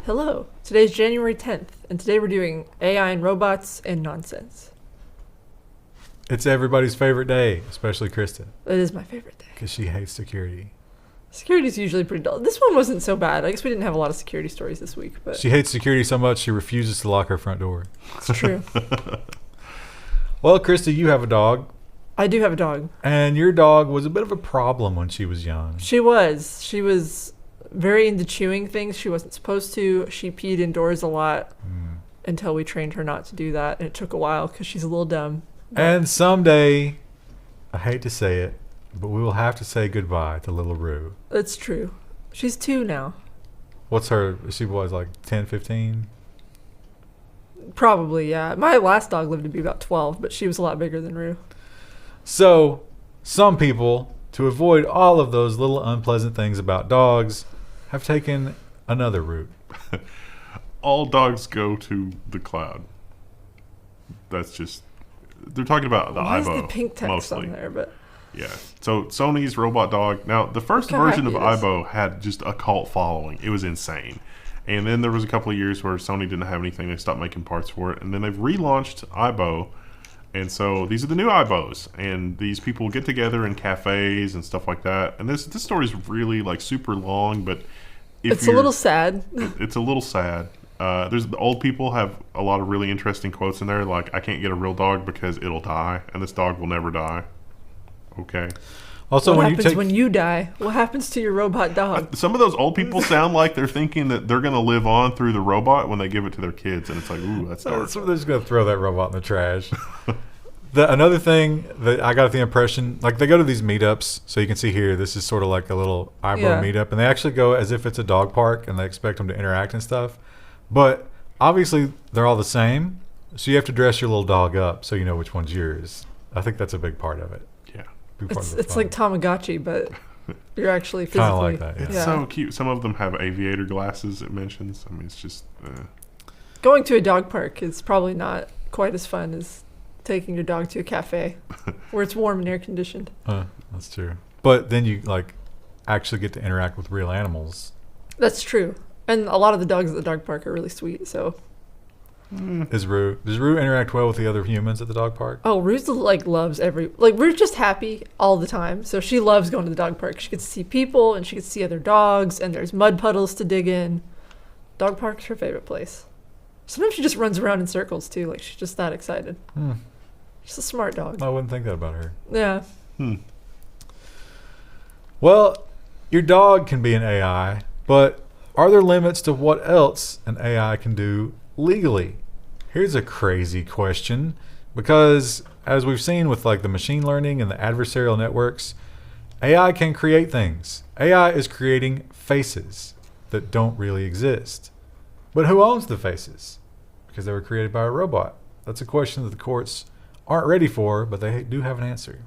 Hello, today's January 10th, and today we're doing AI and robots and nonsense. It's everybody's favorite day, especially Kristen, It is my favorite day. because she hates security. Security's usually pretty dull. This one wasn't so bad. I guess we didn't have a lot of security stories this week, but She hates security so much she refuses to lock her front door. it's true. Well, Krista, you have a dog, I do have a dog. and your dog was a bit of a problem when she was young. She was very into chewing things she wasn't supposed to. She peed indoors a lot until we trained her not to do that, and it took a while because she's a little dumb. And someday, I hate to say it, but we will have to say goodbye to little Rue. That's true. She's 2 now. What's her, she was like 10, 15? Probably, yeah. My last dog lived to be about 12, but she was a lot bigger than Rue. So, some people, to avoid all of those little unpleasant things about dogs, have taken another route. All dogs go to the cloud. That's just... They're talking about the Why is Aibo the pink text mostly. on there? But Yeah. So Sony's robot dog. Now, the first Look how version of happy it is. Aibo had just a cult following. It was insane. And then there was a couple of years where Sony didn't have anything. They stopped making parts for it. And then they've relaunched Aibo. And so these are the new Aibos. And these people get together in cafes and stuff like that. And this story is really like super long, but it's a little sad. it's a little sad. There's the old people have a lot of really interesting quotes in there, like "I can't get a real dog because it'll die, and this dog will never die." Okay. Also, What when happens you take when you die? What happens to your robot dog? Some of those old people sound like they're thinking that they're going to live on through the robot when they give it to their kids, and it's like, ooh, that's dark. So they're just gonna throw that robot in the trash. Another thing that I got the impression, like they go to these meetups, so you can see here, this is sort of like a little Aibo Yeah. meetup, and they actually go as if it's a dog park, and they expect them to interact and stuff. But obviously, they're all the same, so you have to dress your little dog up so you know which one's yours. I think that's a big part of it. Yeah. Big part of the It's fun. like Tamagotchi, but you're actually Kinda physically. like that, yeah. It's so cute. Some of them have aviator glasses, it mentions. I mean, it's just... Going to a dog park is probably not quite as fun as taking your dog to a cafe where it's warm and air conditioned. That's true. But then you like actually get to interact with real animals. That's true. And a lot of the dogs at the dog park are really sweet. So, Does Rue interact well with the other humans at the dog park? oh, Rue's loves Rue's just happy all the time. So she loves going to the dog park. She gets to see people and she gets to see other dogs, and there's mud puddles to dig in. Dog park's her favorite place. Sometimes she just runs around in circles too. Like she's just that excited. She's a smart dog. I wouldn't think that about her. Yeah. Well, your dog can be an AI, but are there limits to what else an AI can do legally? Here's a crazy question, because as we've seen with like the machine learning and the adversarial networks, AI can create things. AI is creating faces that don't really exist. But who owns the faces? Because they were created by a robot. That's a question that the courts aren't ready for, but they do have an answer.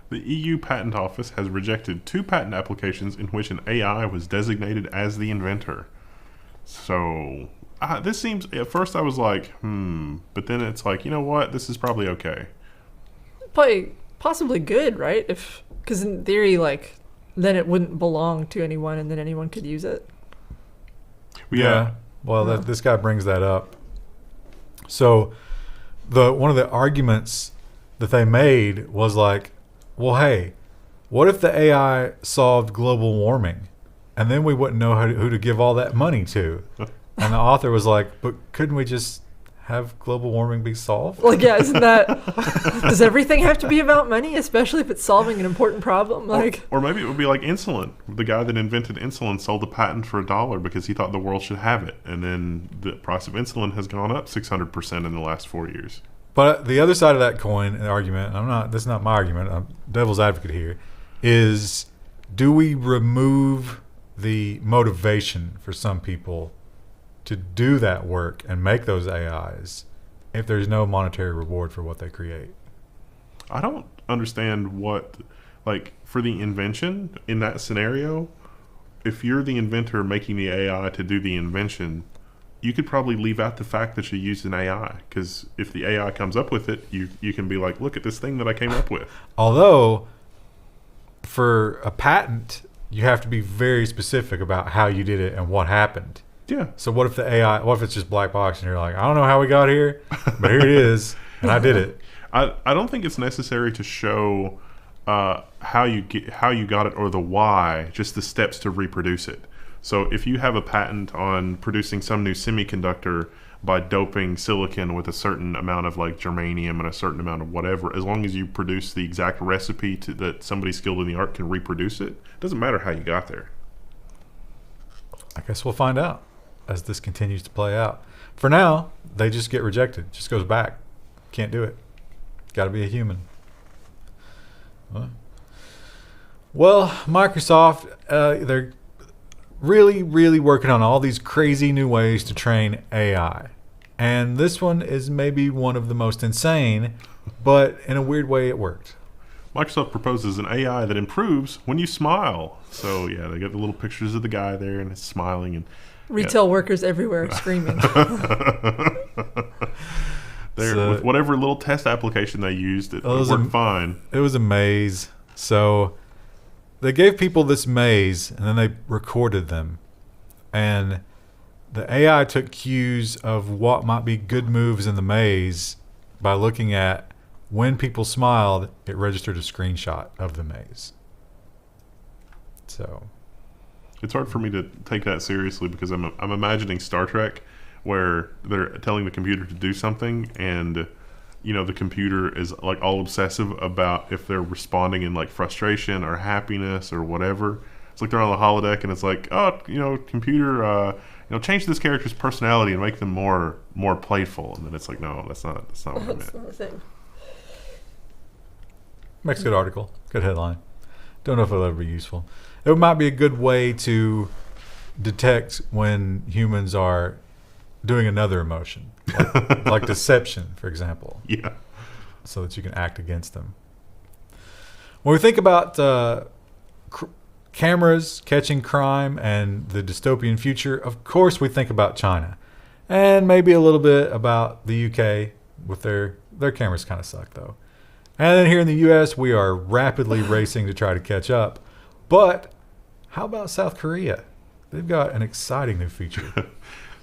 The EU Patent Office has rejected 2 patent applications in which an AI was designated as the inventor. So, this seems... At first I was like, but then it's like, you know what? This is probably okay. Probably possibly good, right? Because in theory, like, then it wouldn't belong to anyone, and then anyone could use it. Yeah. Well, this guy brings that up. So, one of the arguments that they made was like, well, hey, what if the AI solved global warming, and then we wouldn't know who to give all that money to? And the author was like, but couldn't we just have global warming be solved? Like, yeah, isn't that... Does everything have to be about money, especially if it's solving an important problem? Like, Or maybe it would be like insulin. The guy that invented insulin sold the patent for $1 because he thought the world should have it. And then the price of insulin has gone up 600% in the last 4 years. But the other side of that coin, an argument, this is not my argument, I'm devil's advocate here, is do we remove the motivation for some people to do that work and make those AIs if there's no monetary reward for what they create? I don't understand what, like, for the invention in that scenario, if you're the inventor making the AI to do the invention, you could probably leave out the fact that you used an AI, because if the AI comes up with it, you can be like, look at this thing that I came up with. Although, for a patent, you have to be very specific about how you did it and what happened. Yeah. So what if the AI? What if it's just black box and you're like, I don't know how we got here, but here it is, and I did it. I don't think it's necessary to show how you got it or the why, just the steps to reproduce it. So if you have a patent on producing some new semiconductor by doping silicon with a certain amount of like germanium and a certain amount of whatever, as long as you produce the exact recipe that somebody skilled in the art can reproduce it, doesn't matter how you got there. I guess we'll find out as this continues to play out. For now, they just get rejected. Just goes back. Can't do it. Got to be a human. Well, Microsoft, they're really, really working on all these crazy new ways to train AI. And this one is maybe one of the most insane, but in a weird way it worked. Microsoft proposes an AI that improves when you smile. So yeah, they got the little pictures of the guy there and it's smiling, and Retail workers everywhere are screaming. With whatever little test application they used, it worked fine. It was a maze. So they gave people this maze and then they recorded them. And the AI took cues of what might be good moves in the maze by looking at when people smiled, it registered a screenshot of the maze. So it's hard for me to take that seriously because I'm imagining Star Trek where they're telling the computer to do something and the computer is like all obsessive about if they're responding in like frustration or happiness or whatever. It's like they're on the holodeck and it's like, computer, change this character's personality and make them more playful. And then it's like, no, that's not what I meant. That's not a thing. Makes a good article. Good headline. Don't know if it'll ever be useful. It might be a good way to detect when humans are doing another emotion, like deception, for example. Yeah. So that you can act against them. When we think about cameras catching crime and the dystopian future, of course we think about China. And maybe a little bit about the UK with their cameras kind of suck, though. And then here in the U.S., we are rapidly racing to try to catch up. But how about South Korea? They've got an exciting new feature.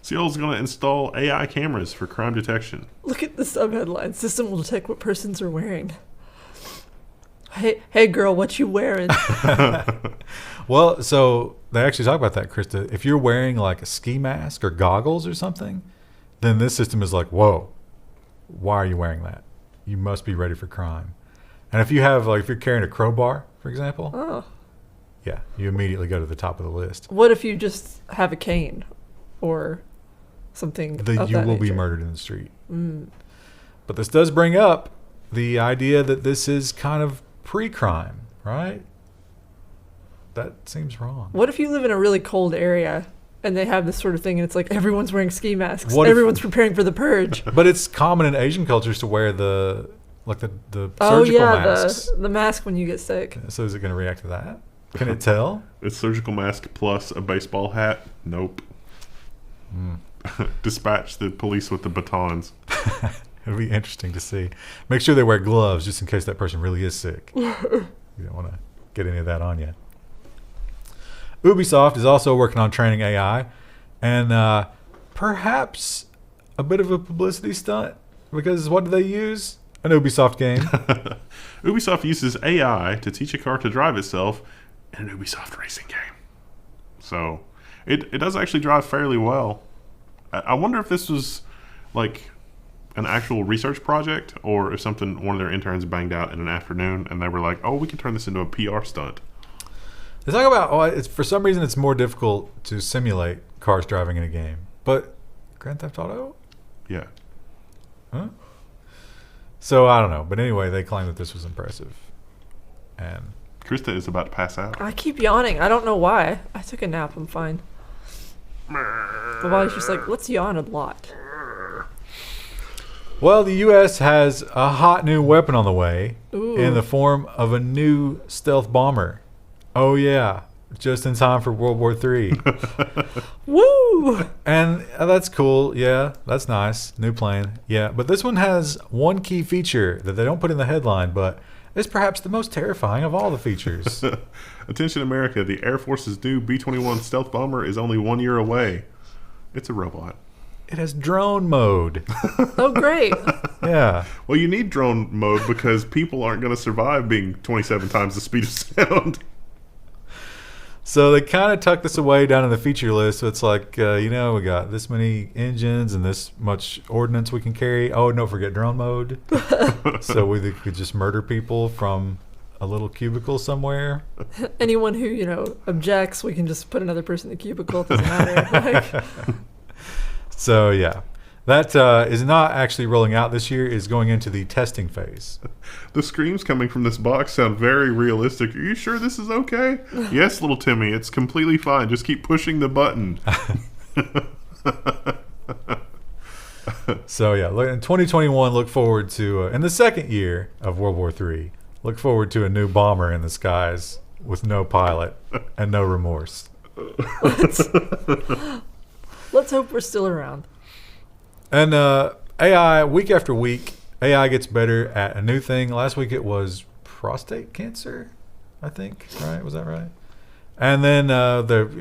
Seoul's going to install AI cameras for crime detection. Look at the subheadline. System will detect what persons are wearing. Hey girl, what you wearing? Well, so they actually talk about that, Krista. If you're wearing like a ski mask or goggles or something, then this system is like, whoa, why are you wearing that? You must be ready for crime. And if you're carrying a crowbar, for example, yeah, you immediately go to the top of the list. What if you just have a cane or something? You will be murdered in the street. But this does bring up the idea that this is kind of pre-crime, right? That seems wrong. What if you live in a really cold area and they have this sort of thing and it's like everyone's wearing ski masks, everyone's preparing for the purge? But it's common in Asian cultures to wear the surgical masks. the mask when you get sick. So is it going to react to that? Can it tell? It's surgical mask plus a baseball hat? Nope. Dispatch the police with the batons. It'll be interesting to see. Make sure they wear gloves just in case that person really is sick. You don't want to get any of that on you. Ubisoft is also working on training AI, and perhaps a bit of a publicity stunt, because what do they use? An Ubisoft game. Ubisoft uses AI to teach a car to drive itself in an Ubisoft racing game. So it does actually drive fairly well. I wonder if this was like an actual research project or if one of their interns banged out in an afternoon and they were like, oh, we can turn this into a PR stunt. They talk about, for some reason it's more difficult to simulate cars driving in a game. But Grand Theft Auto? Yeah. Huh? So I don't know. But anyway, they claim that this was impressive. And Krista is about to pass out. I keep yawning. I don't know why. I took a nap. I'm fine. The body's just like, let's yawn a lot. Well, the U.S. has a hot new weapon on the way. Ooh. In the form of a new stealth bomber. Oh, yeah. Just in time for World War III. Woo! And that's cool. Yeah, that's nice. New plane. Yeah, but this one has one key feature that they don't put in the headline, but is perhaps the most terrifying of all the features. Attention America, the Air Force's new B-21 stealth bomber is only 1 year away. It's a robot. It has drone mode. Oh, great. Yeah. Well, you need drone mode because people aren't going to survive being 27 times the speed of sound. So they kind of tuck this away down in the feature list. So it's like, we got this many engines and this much ordnance we can carry. Oh, don't forget drone mode. So we could just murder people from a little cubicle somewhere. Anyone who, objects, we can just put another person in the cubicle. It doesn't matter. So, yeah. That is not actually rolling out this year. Is going into the testing phase. The screams coming from this box sound very realistic. Are you sure this is okay? Yes, little Timmy, it's completely fine. Just keep pushing the button. So, yeah, in 2021, look forward to, in the second year of World War III, look forward to a new bomber in the skies with no pilot and no remorse. Let's hope we're still around. And AI, week after week, AI gets better at a new thing. Last week it was prostate cancer, I think. Right? Was that right? And then there's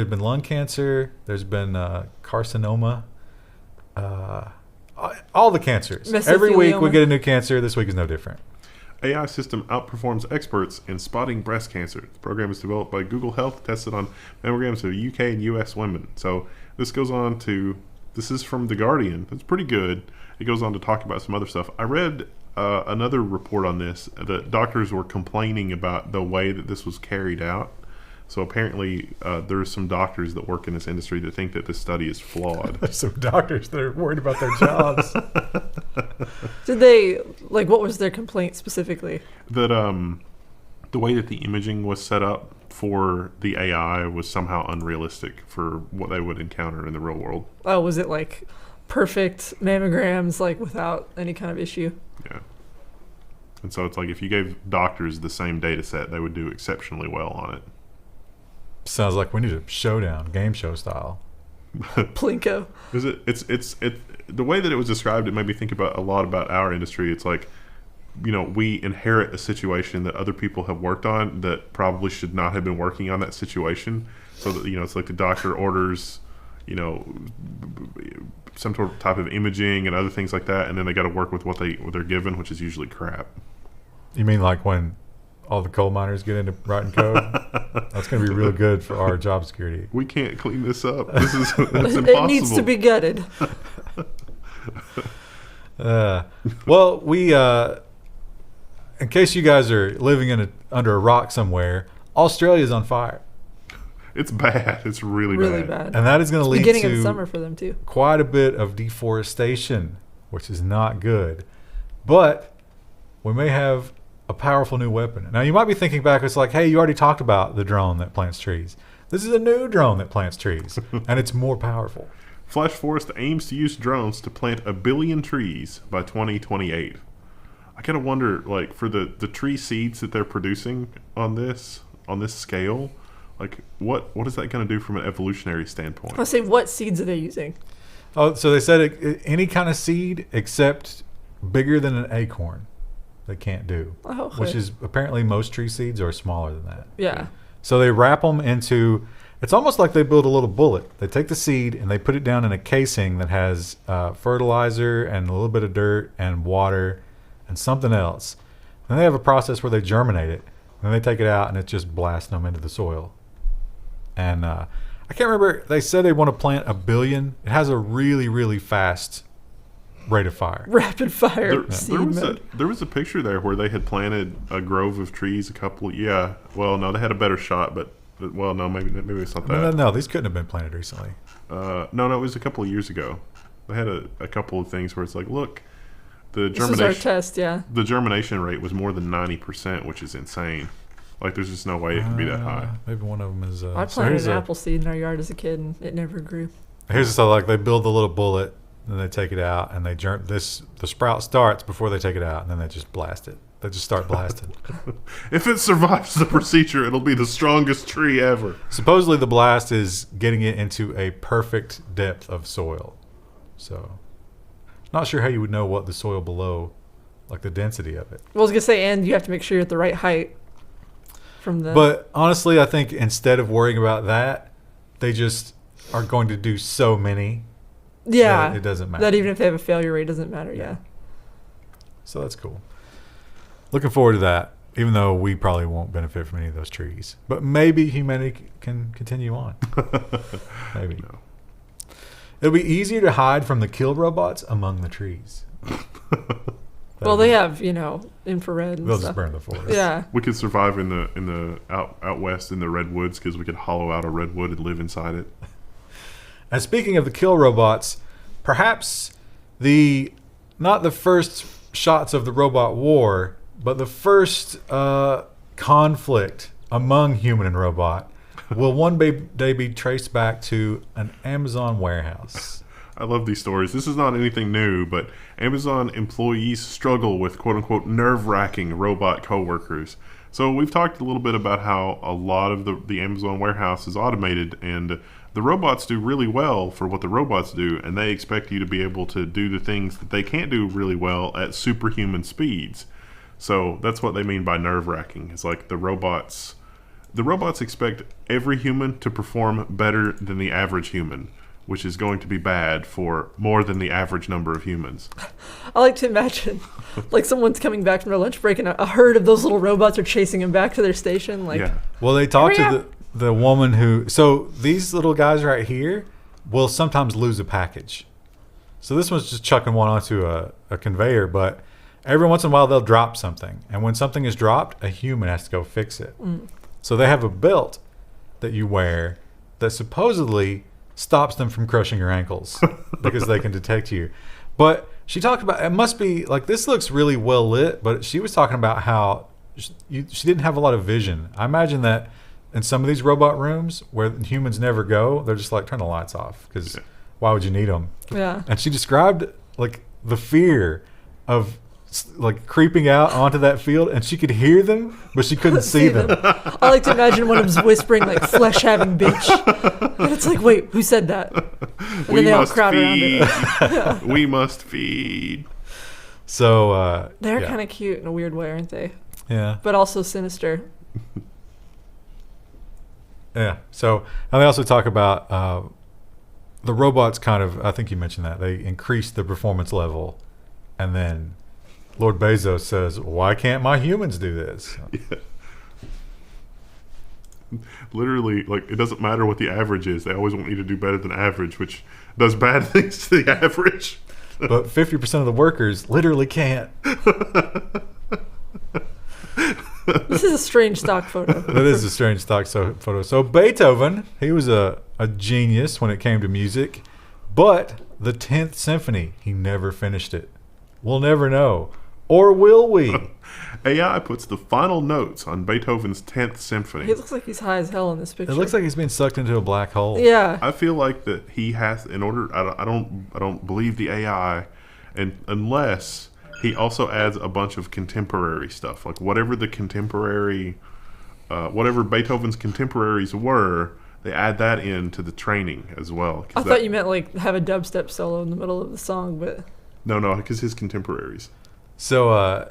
been lung cancer. There's been carcinoma. All the cancers. Every week we get a new cancer. This week is no different. AI system outperforms experts in spotting breast cancer. The program is developed by Google Health, tested on mammograms of UK and US women. So this goes on to, this is from The Guardian. It's pretty good. It goes on to talk about some other stuff. I read another report on this that doctors were complaining about the way that this was carried out. So apparently there's some doctors that work in this industry that think that this study is flawed. There's some doctors that are worried about their jobs. Did they, what was their complaint specifically? That the way that the imaging was set up for the AI was somehow unrealistic for what they would encounter in the real world. Oh, was it perfect mammograms, without any kind of issue? Yeah. And so it's if you gave doctors the same data set, they would do exceptionally well on it. Sounds like we need a showdown, game show style. Plinko. Is it? It's the way that it was described. It made me think about a lot about our industry. It's we inherit a situation that other people have worked on that probably should not have been working on that situation. So that it's like the doctor orders, some sort of type of imaging and other things like that, and then they got to work with what they're given, which is usually crap. You mean when all the coal miners get into writing code? That's going to be real good for our job security. We can't clean this up. This is it's impossible. It needs to be gutted. Well, we, in case you guys are living under a rock somewhere, Australia's on fire. It's bad. It's really bad. And that is going to lead beginning to of the summer for them too. Quite a bit of deforestation, which is not good. But we may have a powerful new weapon. Now, you might be thinking back, it's hey, you already talked about the drone that plants trees. This is a new drone that plants trees, and it's more powerful. Flash Forest aims to use drones to plant 1 billion trees by 2028. I kind of wonder, for the tree seeds that they're producing on this scale, what is that going to do from an evolutionary standpoint? I'll say, what seeds are they using? Oh, so they said any kind of seed except bigger than an acorn. They can't do, which is apparently most tree seeds are smaller than that. Yeah. So they wrap them into, it's almost like they build a little bullet. They take the seed and they put it down in a casing that has fertilizer and a little bit of dirt and water and something else. Then they have a process where they germinate it. And then they take it out and it just blasts them into the soil. And I can't remember, they said they want to plant 1 billion. It has a really, really fast rate of fire. Rapid fire. There was a picture there where they had planted a grove of trees no, they had a better shot, but maybe it's not that. No, these couldn't have been planted recently. No, it was a couple of years ago. They had a couple of things where it's look, the this was our test, yeah. The germination rate was more than 90%, which is insane. There's just no way it could be that high. Maybe one of them is. I planted an apple seed in our yard as a kid, and it never grew. Here's they build the little bullet. Then they take it out, and the sprout starts before they take it out, and then they just blast it. They just start blasting. If it survives the procedure, it'll be the strongest tree ever. Supposedly the blast is getting it into a perfect depth of soil. So, not sure how you would know what the soil below, the density of it. Well, I was going to say, and you have to make sure you're at the right height from the... But honestly, I think instead of worrying about that, they just are going to do so many. Yeah. It doesn't matter. That even if they have a failure rate, doesn't matter. Yeah. So that's cool. Looking forward to that, even though we probably won't benefit from any of those trees. But maybe humanity can continue on. Maybe. No. It'll be easier to hide from the kill robots among the trees. Well, they have, infrared and They'll stuff. just burn the forest. Yeah. We could survive in the out west in the redwoods because we could hollow out a redwood and live inside it. And speaking of the kill robots, perhaps not the first shots of the robot war, but the first conflict among human and robot will one day be traced back to an Amazon warehouse. I love these stories. This is not anything new, but Amazon employees struggle with quote-unquote nerve-wracking robot coworkers. So we've talked a little bit about how a lot of the Amazon warehouse is automated, and the robots do really well for what the robots do, and they expect you to be able to do the things that they can't do really well at superhuman speeds. So that's what they mean by nerve-wracking. It's like the robots expect every human to perform better than the average human, which is going to be bad for more than the average number of humans. I like to imagine, like, someone's coming back from their lunch break and a herd of those little robots are chasing them back to their station. Like, Yeah. Well, they talked to Hurry the woman who... So these little guys right here will sometimes lose a package. So this one's just chucking one onto a conveyor, but every once in a while they'll drop something. And when something is dropped, a human has to go fix it. So they have a belt that you wear that supposedly stops them from crushing your ankles because they can detect you. But she talked about, it must be, like, this looks really well lit, but she was talking about how she didn't have a lot of vision. I imagine that in some of these robot rooms where humans never go, they're just like, turn the lights off because why would you need them? yeah. And she described, like, the fear of, like, creeping out onto that field, and she could hear them, but she couldn't see them. I like to imagine one of them's whispering, like, flesh-having bitch. And it's like, wait, who said that? And then they all crowd around it. We must feed. So They're yeah. kind of cute in a weird way, aren't they? Yeah. But also sinister. Yeah. So, and they also talk about the robots kind of, I think you mentioned that, they increase the performance level. And then Lord Bezos says, why can't my humans do this? Yeah. Literally, like, it doesn't matter what the average is. They always want you to do better than average, which does bad things to the average. But 50% of the workers literally can't. This is a strange stock photo. That is a strange stock photo. So Beethoven, he was a genius when it came to music, but the 10th Symphony, he never finished it. We'll never know. Or will we? AI puts the final notes on Beethoven's 10th Symphony. He looks like he's high as hell in this picture. It looks like he's being sucked into a black hole. Yeah. I feel like that he has, in order, I don't believe the AI, and unless he also adds a bunch of contemporary stuff, like whatever Beethoven's contemporaries were, they add that into the training as well. I thought you meant, like, have a dubstep solo in the middle of the song, but... No, because his contemporaries. So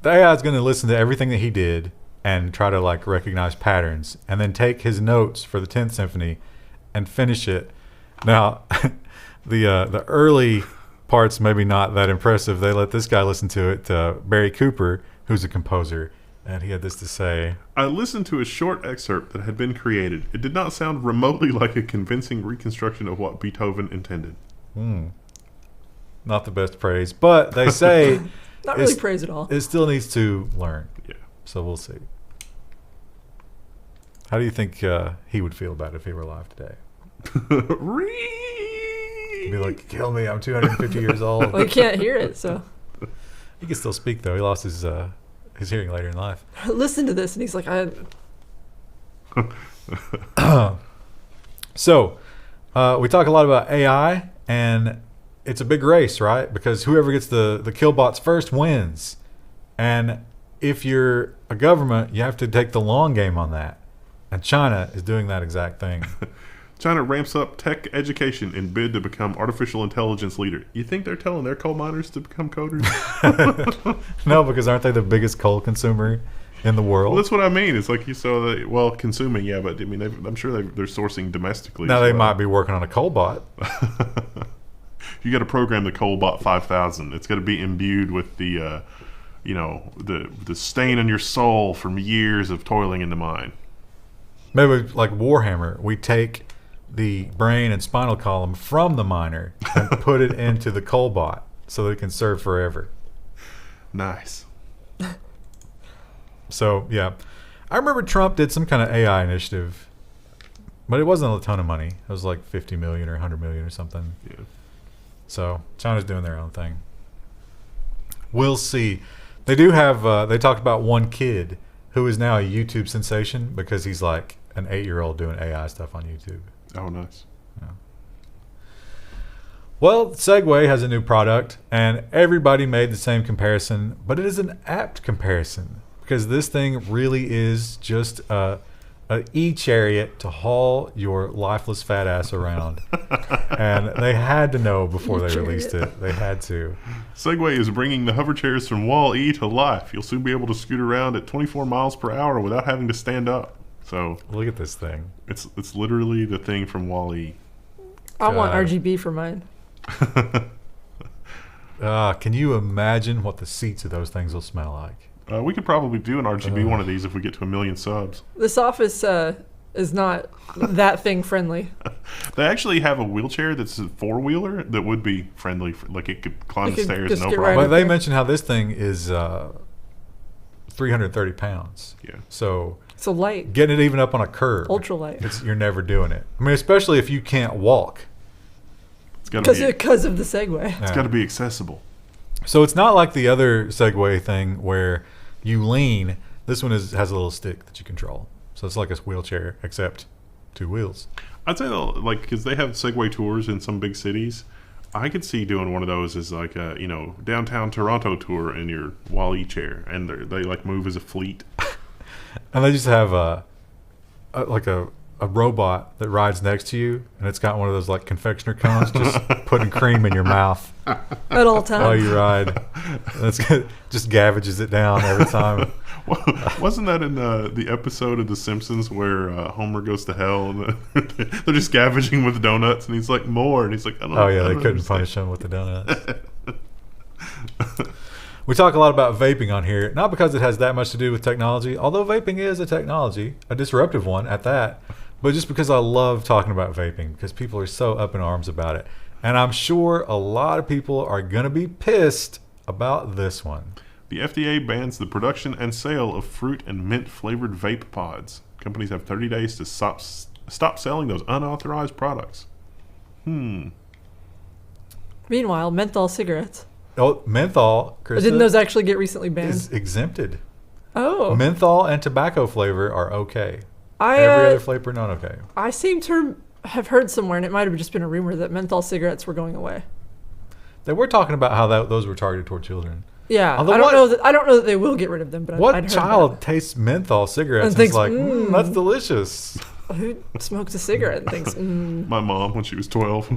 the AI is going to listen to everything that he did and try to, like, recognize patterns and then take his notes for the 10th Symphony and finish it. Now, the early parts maybe not that impressive. They let this guy listen to it, Barry Cooper, who's a composer, and he had this to say. I listened to a short excerpt that had been created. It did not sound remotely like a convincing reconstruction of what Beethoven intended. Not the best praise, but they say Not really praise at all. it still needs to learn. Yeah. So we'll see. How do you think he would feel about it if he were alive today? He'd be like, kill me, I'm 250 years old. Well, he can't hear it, so... He can still speak, though. He lost his hearing later in life. Listen to this, and he's like, So, we talk a lot about AI, and it's a big race, right? Because whoever gets the kill bots first wins. And if you're a government, you have to take the long game on that. And China is doing that exact thing. China ramps up tech education in bid to become artificial intelligence leader. You think they're telling their coal miners to become coders? No, because aren't they the biggest coal consumer in the world. Well, that's what I mean. It's like you saw that. Well, consuming, yeah, but I mean, I'm sure they're sourcing domestically. Now as they well. might be working on a Colbot. You got to program the Colbot 5000. It's got to be imbued with the, the stain on your soul from years of toiling in the mine. Maybe like Warhammer, we take the brain and spinal column from the miner and put it into the Colbot so that it can serve forever. Nice. So, yeah. I remember Trump did some kind of AI initiative, but it wasn't a ton of money. It was like 50 million or 100 million or something. Yeah. So, China's doing their own thing. We'll see. They do have, they talked about one kid who is now a YouTube sensation because he's like an 8-year-old doing AI stuff on YouTube. Oh, nice. Yeah. Well, Segway has a new product, and everybody made the same comparison, but it is an apt comparison because this thing really is just a e-chariot to haul your lifeless fat ass around. And they had to know before they released it. They had to. Segway is bringing the Hoverchairs from Wall-E to life. You'll soon be able to scoot around at 24 miles per hour without having to stand up. So Look at this thing. it's literally the thing from Wall-E. I want God. RGB for mine. Can you imagine what the seats of those things will smell like? We could probably do an RGB one of these if we get to 1 million subs. This office is not that thing friendly. They actually have a wheelchair that's a four-wheeler that would be friendly. Like it could climb It the could stairs, just no get right problem. But they there. mentioned how this thing is 330 pounds. Yeah. So So light, getting it even up on a curb, ultra light. you're never doing it. I mean, especially if you can't walk. It's got to be. Because of the Segway. It's got to be accessible. So it's not like the other Segway thing where you lean. This one has a little stick that you control. So it's like a wheelchair, except 2 wheels. I'd say though, like because they have Segway tours in some big cities. I could see doing one of those as like a downtown Toronto tour in your Wall-E chair, and they like move as a fleet. And they just have a robot that rides next to you, and it's got one of those like confectioner cones, just putting cream in your mouth At all times. while you ride. That's good. Just gavages it down every time. Wasn't that in the episode of The Simpsons where Homer goes to hell and they're just scavenging with donuts, and he's like, more, and he's like, I don't. Oh yeah, I they don't couldn't understand. punish him with the donuts. We talk a lot about vaping on here, not because it has that much to do with technology, although vaping is a technology, a disruptive one at that, but just because I love talking about vaping because people are so up in arms about it. And I'm sure a lot of people are going to be pissed about this one. The FDA bans the production and sale of fruit and mint flavored vape pods. Companies have 30 days to stop selling those unauthorized products. Meanwhile, menthol cigarettes. Oh, menthol, Krista, Didn't those actually get recently banned? is exempted. Oh. Menthol and tobacco flavor are okay. I Every other flavor not okay. I seem to have heard somewhere, and it might have just been a rumor, that menthol cigarettes were going away. They were talking about how those were targeted toward children. Yeah, Although I don't what- know that I don't know that they will get rid of them, but What I'd heard child tastes menthol cigarettes And and thinks, is like, that's "Mm." delicious? that. Who smokes a cigarette and thinks, My mom, when she was 12.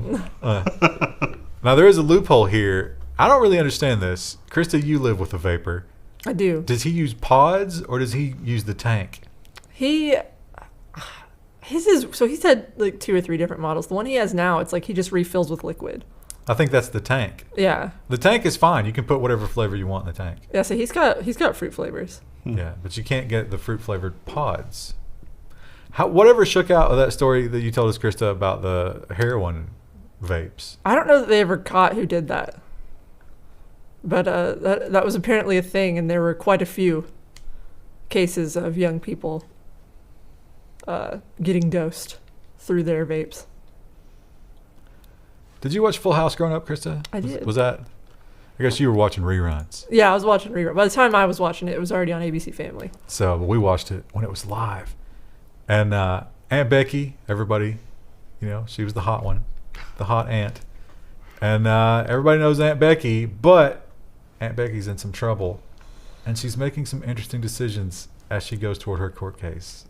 Now, there is a loophole here. I don't really understand this. Krista, you live with a vapor. I do. Does he use pods or does he use the tank? He's had like 2 or 3 different models. The one he has now, it's like he just refills with liquid. I think that's the tank. Yeah, The tank is fine. You can put whatever flavor you want in the tank. yeah. So he's got fruit flavors. Yeah, but you can't get the fruit flavored pods. Whatever shook out of that story that you told us, Krista, about the heroin vapes? I don't know that they ever caught who did that, but that was apparently a thing, and there were quite a few cases of young people getting dosed through their vapes. Did you watch Full House growing up, Krista? I did. Was that? I guess you were watching reruns. Yeah, I was watching rerun. By the time I was watching it, it was already on ABC Family. So we watched it when it was live. And Aunt Becky, everybody, she was the hot one, the hot aunt. And everybody knows Aunt Becky, but Aunt Becky's in some trouble. And she's making some interesting decisions as she goes toward her court case.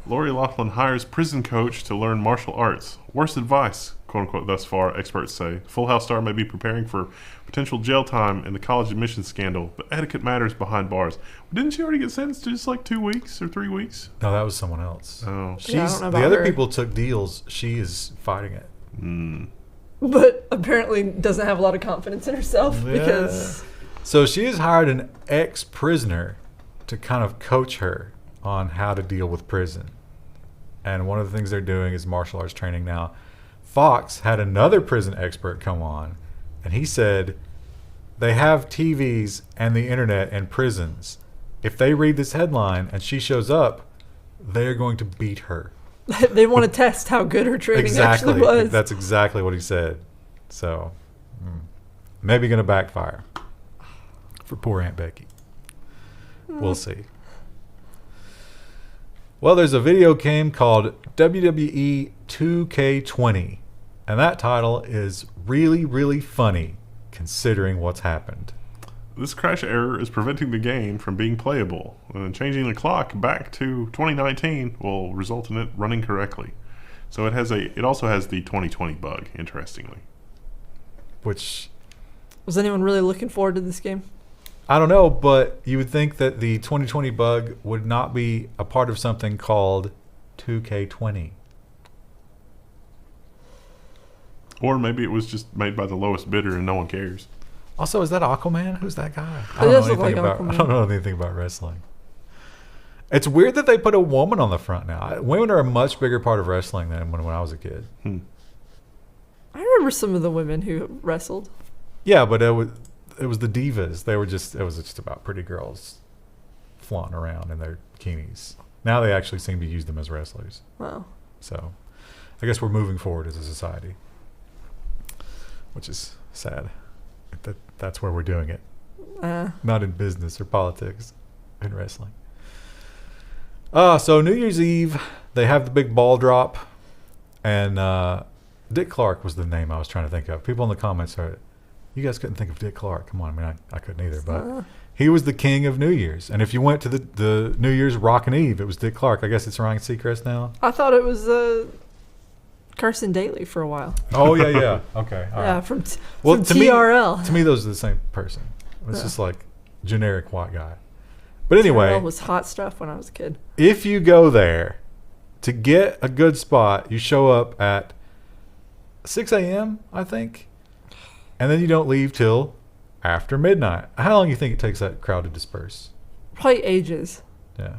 Lori Loughlin hires prison coach to learn martial arts. Worst advice: quote unquote, thus far, experts say. Full House star may be preparing for potential jail time in the college admissions scandal, but etiquette matters behind bars. Didn't she already get sentenced to just like 2 weeks or 3 weeks? No, that was someone else. Oh. Yeah, I don't know the about other her. people took deals. She is fighting it. But apparently doesn't have a lot of confidence in herself because So she has hired an ex-prisoner to kind of coach her on how to deal with prison. And one of the things they're doing is martial arts training now. Fox had another prison expert come on, and he said they have TVs and the internet in prisons. If they read this headline and she shows up, they're going to beat her. they want to test how good her training Exactly. actually was. That's exactly what he said. So, maybe going to backfire for poor Aunt Becky. We'll see. Well, there's a video game called WWE 2K20, and that title is really, really funny considering what's happened. This crash error is preventing the game from being playable. Changing the clock back to 2019 will result in it running correctly. So it also has the 2020 bug, interestingly. Which, Was anyone really looking forward to this game? I don't know, but you would think that the 2020 bug would not be a part of something called 2K20. Or maybe it was just made by the lowest bidder and no one cares. Also, is that Aquaman? Who's that guy? It does look like about. Aquaman. I don't know anything about wrestling. It's weird that they put a woman on the front now. Women are a much bigger part of wrestling than when I was a kid. I remember some of the women who wrestled. Yeah, but it was the divas. It was just about pretty girls flaunting around in their bikinis. Now they actually seem to use them as wrestlers. Wow. So, I guess we're moving forward as a society, which is sad. That's where we're doing it. Not in business or politics, in wrestling. So New Year's Eve, they have the big ball drop, and Dick Clark was the name I was trying to think of. People in the comments are, you guys couldn't think of Dick Clark. Come on, I mean, I couldn't either, but he was the king of New Year's. And if you went to the New Year's Rockin' Eve, it was Dick Clark. I guess it's Ryan Seacrest now. I thought it was Carson Daly for a while. Oh, yeah. Okay. All Yeah, right. from To TRL. me, those are the same person. It's Yeah. just like generic white guy. But anyway, TRL was hot stuff when I was a kid. if you go there to get a good spot, you show up at 6 a.m., I think, and then you don't leave till after midnight. How long do you think it takes that crowd to disperse? Probably ages. Yeah.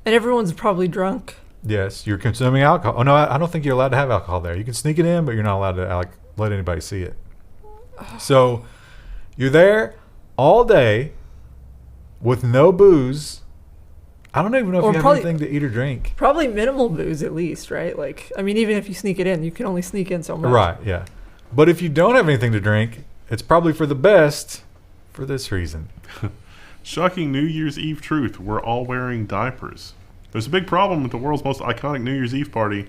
And everyone's probably drunk. Yes, you're consuming alcohol. Oh, no, I don't think you're allowed to have alcohol there. You can sneak it in, but you're not allowed to let anybody see it. So you're there all day with no booze. I don't even know if Or you have probably- anything to eat or drink. Probably minimal booze at least, right? Like, I mean, even if you sneak it in, you can only sneak in so much. Right, yeah. But if you don't have anything to drink, it's probably for the best for this reason. Shocking New Year's Eve truth. We're all wearing diapers. There's a big problem with the world's most iconic New Year's Eve party,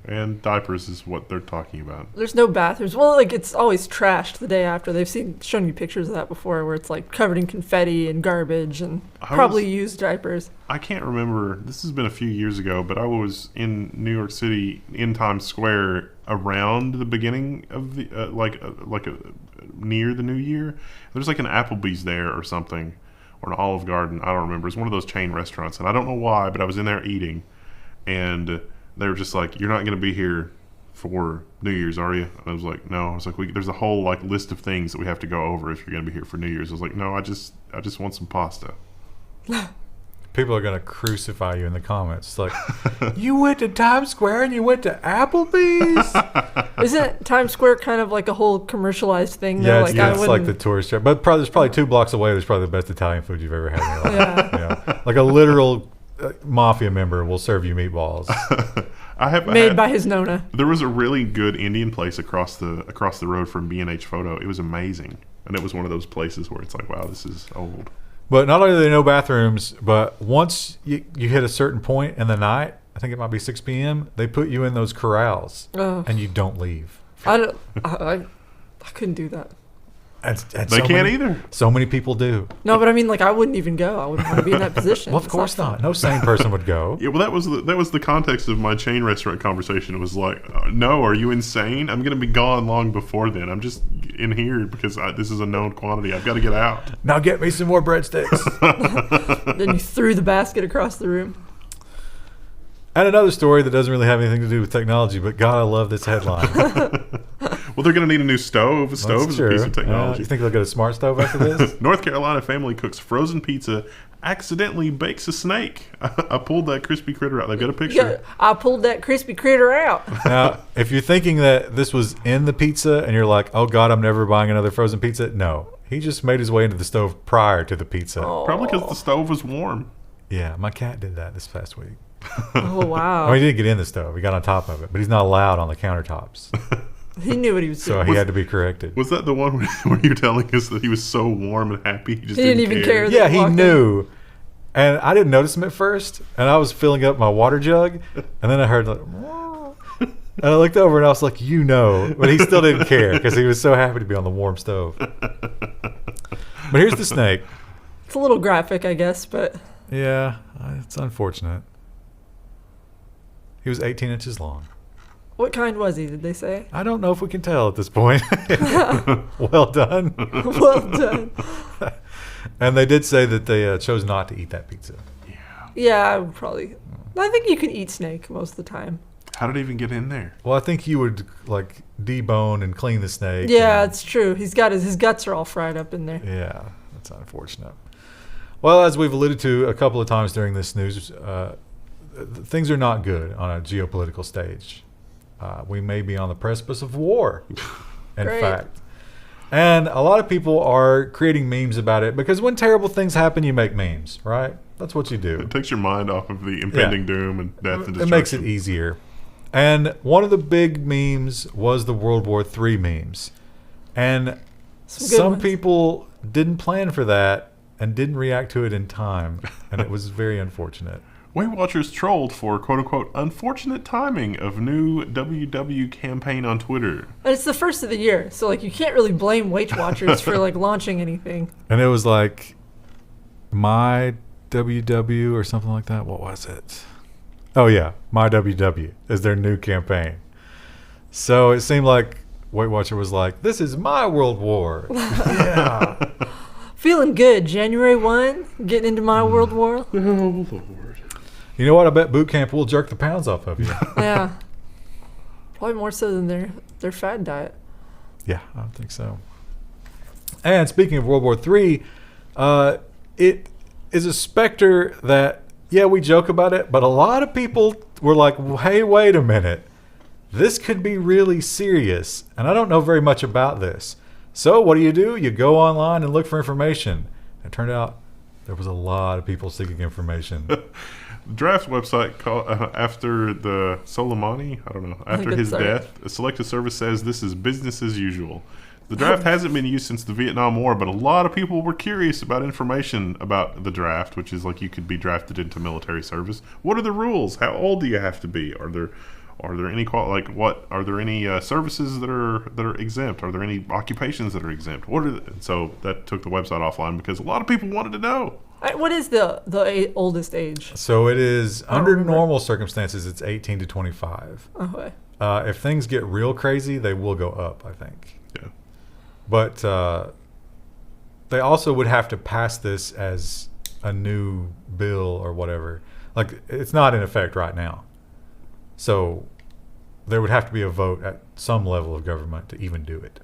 and diapers is what they're talking about. There's no bathrooms. Well, like, it's always trashed the day after. They've shown you pictures of that before where it's like covered in confetti and garbage and probably used diapers. I can't remember. This has been a few years ago, but I was in New York City in Times Square around the beginning of the near the New Year. There's like an Applebee's there or something, or an Olive Garden. I don't remember. It's one of those chain restaurants, and I don't know why, but I was in there eating, and they were just like, "You're not going to be here for New Year's, are you?" And I was like, "No." I was like, "There's a whole like list of things that we have to go over if you're going to be here for New Year's." I was like, "No, I just want some pasta." People are going to crucify you in the comments. It's like, you went to Times Square and you went to Applebee's? Isn't Times Square kind of like a whole commercialized thing? Yeah, though? it's, I it's like the tourist trap. But there's probably 2 blocks away. There's probably the best Italian food you've ever had in your life. Yeah. Like a literal mafia member will serve you meatballs. Made by his Nona. There was a really good Indian place across the road from B&H Photo. It was amazing, and it was one of those places where it's like, wow, this is old. But not only are there no bathrooms, but once you hit a certain point in the night, I think it might be 6 p.m., they put you in those corrals, and you don't leave. I couldn't do that. And They can't either. So many people do. No, but I mean, like, I wouldn't even go. I wouldn't want to be in that position. Well, of It's course fun. not. No sane person would go. Yeah, well, that was the context of my chain restaurant conversation. It was like, no, are you insane? I'm going to be gone long before then. I'm just in here because this is a known quantity. I've got to get out. Now get me some more breadsticks. Then you threw the basket across the room. And another story that doesn't really have anything to do with technology, but God, I love this headline. Well, they're going to need a new stove. A stove is a piece of technology. You think they'll get a smart stove after this? North Carolina family cooks frozen pizza, accidentally bakes a snake. I pulled that crispy critter out. They've got a picture. Yeah, I pulled that crispy critter out. Now, if you're thinking that this was in the pizza and you're like, oh God, I'm never buying another frozen pizza. No, he just made his way into the stove prior to the pizza. Oh. Probably because the stove was warm. Yeah, my cat did that this past week. Oh, wow. I mean, he didn't get in the stove. He got on top of it, but he's not allowed on the countertops. He knew what he was So doing. he had to be corrected. Was that the one where you're telling us that he was so warm and happy? He just He didn't even care. Yeah, he walked in. knew. And I didn't notice him at first. And I was filling up my water jug. And then I heard like, and I looked over and I was like, you know. But he still didn't care because he was so happy to be on the warm stove. But here's the snake. It's a little graphic, I guess, but Yeah, it's unfortunate. He was 18 inches long. what kind was he, did they say? I don't know if we can tell at this point. Well done. Well done. And they did say that they chose not to eat that pizza. Yeah, I would probably. I think you can eat snake most of the time. How did it even get in there? Well, I think you would like debone and clean the snake. Yeah, and- it's true. His guts are all fried up in there. Yeah, that's unfortunate. Well, as we've alluded to a couple of times during this news, things are not good on a geopolitical stage. We may be on the precipice of war, in Great. fact. And a lot of people are creating memes about it because when terrible things happen, you make memes, right? That's what you do. It takes your mind off of the impending doom and death and destruction. It makes it easier. And one of the big memes was the World War III memes. And Some good some ones. people didn't plan for that and didn't react to it in time. And it was very unfortunate. Weight Watchers trolled for quote-unquote unfortunate timing of new WW campaign on Twitter. And it's the first of the year, so like you can't really blame Weight Watchers for like launching anything. And it was like my WW or something like that. What was it? Oh yeah, my WW is their new campaign. So it seemed like Weight Watcher was like, "This is my World War." Yeah. Feeling good, January 1, getting into my World War. Oh, Lord. You know what? I bet boot camp will jerk the pounds off of you. Yeah. Probably more so than their fad diet. Yeah, I don't think so. And speaking of World War III, it is a specter that, yeah, we joke about it, but a lot of people were like, hey, wait a minute. This could be really serious. And I don't know very much about this. So what do? You go online and look for information. It turned out there was a lot of people seeking information. The draft website called, after the Soleimani, I don't know, after think his it's death, a Selective Service says this is business as usual. The draft hasn't been used since the Vietnam War, but a lot of people were curious about information about the draft, which is like you could be drafted into military service. What are the rules? How old do you have to be? Are there any are there any services that are exempt? Are there any occupations that are exempt? So that took the website offline because a lot of people wanted to know. What is the oldest age? So it is, I don't under remember. normal circumstances, it's 18 to 25. Okay. If things get real crazy, they will go up, I think. Yeah. But they also would have to pass this as a new bill or whatever. Like, it's not in effect right now. So there would have to be a vote at some level of government to even do it.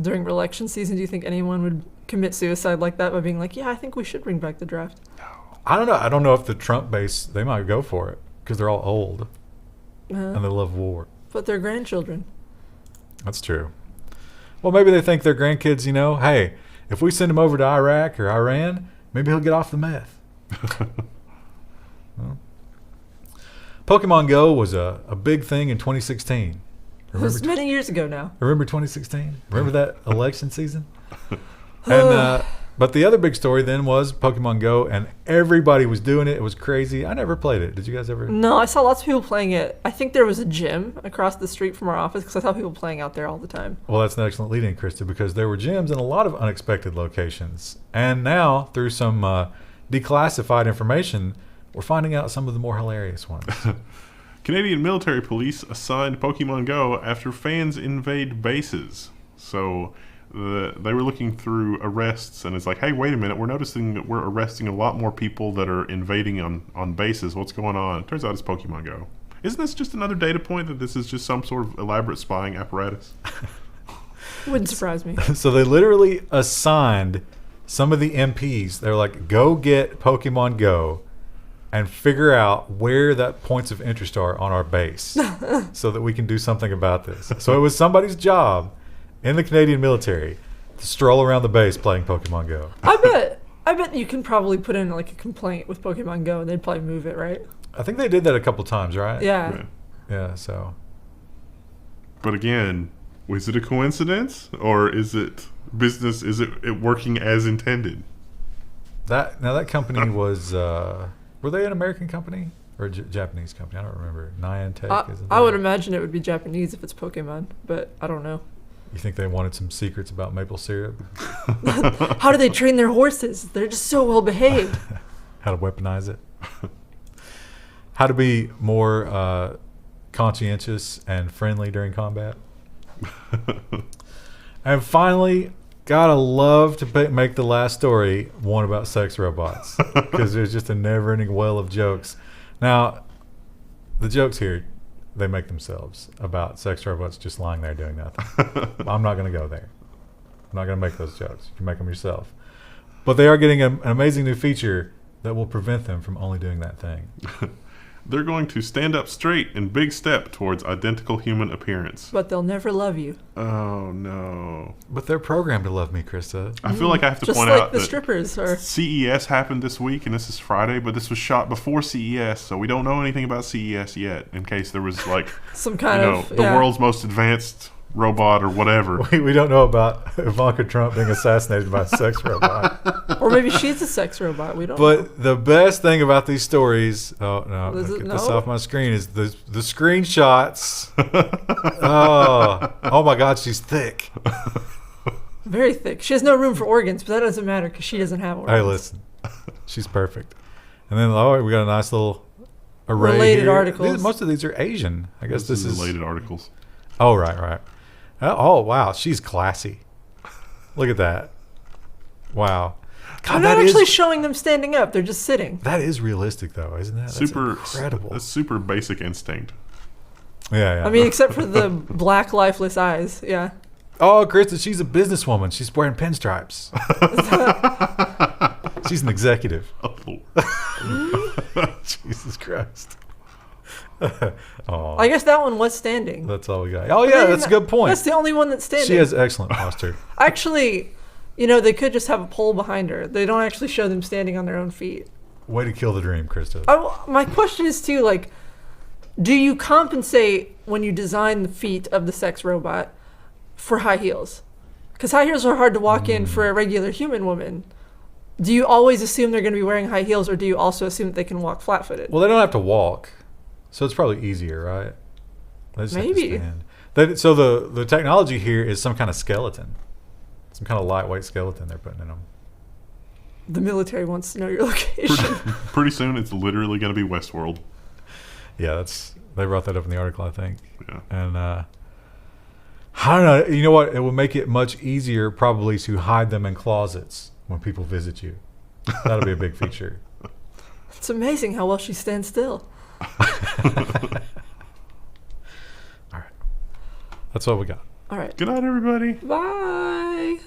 During election season, do you think anyone would commit suicide like that by being like, yeah, I think we should bring back the draft? I don't know. I don't know if the Trump base, they might go for it because they're all old and they love war. But their grandchildren. That's true. Well, maybe they think their grandkids, hey, if we send him over to Iraq or Iran, maybe he'll get off the meth. Well, Pokemon Go was a big thing in 2016. It was many years ago now. Remember 2016? Remember that election season? And But the other big story then was Pokemon Go, and everybody was doing it. It was crazy. I never played it. Did you guys ever? No, I saw lots of people playing it. I think there was a gym across the street from our office because I saw people playing out there all the time. Well, that's an excellent lead-in, Krista, because there were gyms in a lot of unexpected locations. And now, through some declassified information, we're finding out some of the more hilarious ones. Canadian military police assigned Pokemon Go after fans invade bases. So they were looking through arrests, and it's like, hey, wait a minute, we're noticing that we're arresting a lot more people that are invading on bases. What's going on? Turns out it's Pokemon Go. Isn't this just another data point that this is just some sort of elaborate spying apparatus? Wouldn't surprise me. So they literally assigned some of the MPs. They're like, go get Pokemon Go and figure out where that points of interest are on our base so that we can do something about this. So it was somebody's job in the Canadian military to stroll around the base playing Pokemon Go. I bet you can probably put in like a complaint with Pokemon Go and they'd probably move it, right? I think they did that a couple times, right? Yeah. Yeah, so. But again, was it a coincidence, or is it business? Is it working as intended? That company was, were they an American company or a Japanese company? I don't remember. Niantic, isn't I would it? imagine it would be Japanese if it's Pokemon, but I don't know. You think they wanted some secrets about maple syrup? How do they train their horses? They're just so well behaved. How to weaponize it? How to be more conscientious and friendly during combat? And finally, gotta love to make the last story one about sex robots, because there's just a never-ending well of jokes. Now, the jokes here, they make themselves about sex robots just lying there doing nothing. I'm not going to go there. I'm not going to make those jokes. You can make them yourself. But they are getting an amazing new feature that will prevent them from only doing that thing. They're going to stand up straight in big step towards identical human appearance. But they'll never love you. Oh, no. But they're programmed to love me, Krista. I feel like I have to Just point like out the that strippers are. CES happened this week, and this is Friday, but this was shot before CES, so we don't know anything about CES yet, in case there was, like, Some kind of the world's most advanced robot or whatever. We don't know about Ivanka Trump being assassinated by a sex robot. Or maybe she's a sex robot. We don't know. But the best thing about these stories, oh no, Is it get this no? off my screen, is the screenshots. oh my God, she's thick. Very thick. She has no room for organs, but that doesn't matter because she doesn't have organs. Hey, listen, she's perfect. And then we got a nice little array Related here. articles. Most of these are Asian. I guess this is related articles. Oh right. Oh wow, she's classy. Look at that. Wow. God, I'm not actually showing them standing up. They're just sitting. That is realistic, though, isn't that? That's incredible. A super basic instinct. Yeah. I mean, except for the black, lifeless eyes. Yeah. Oh, Krista, she's a businesswoman. She's wearing pinstripes. She's an executive. Oh, Jesus Christ. Oh, I guess that one was standing. that's all we got. Oh, yeah, that's a good point. That's the only one that's standing. She has excellent posture. Actually, they could just have a pole behind her. They don't actually show them standing on their own feet. Way to kill the dream, Krista. My question is, too, like, do you compensate when you design the feet of the sex robot for high heels? Because high heels are hard to walk in for a regular human woman. Do you always assume they're going to be wearing high heels, or do you also assume that they can walk flat-footed? Well, they don't have to walk, so it's probably easier, right? They just have to Maybe. stand. So the technology here is some kind of skeleton. Some kind of lightweight skeleton they're putting in them. The military wants to know your location. pretty soon, it's literally going to be Westworld. Yeah, they brought that up in the article, I think. Yeah. And I don't know. You know what? It would make it much easier probably to hide them in closets when people visit you. That'll be a big feature. It's amazing how well she stands still. All right. That's what we got. All right. Good night, everybody. Bye.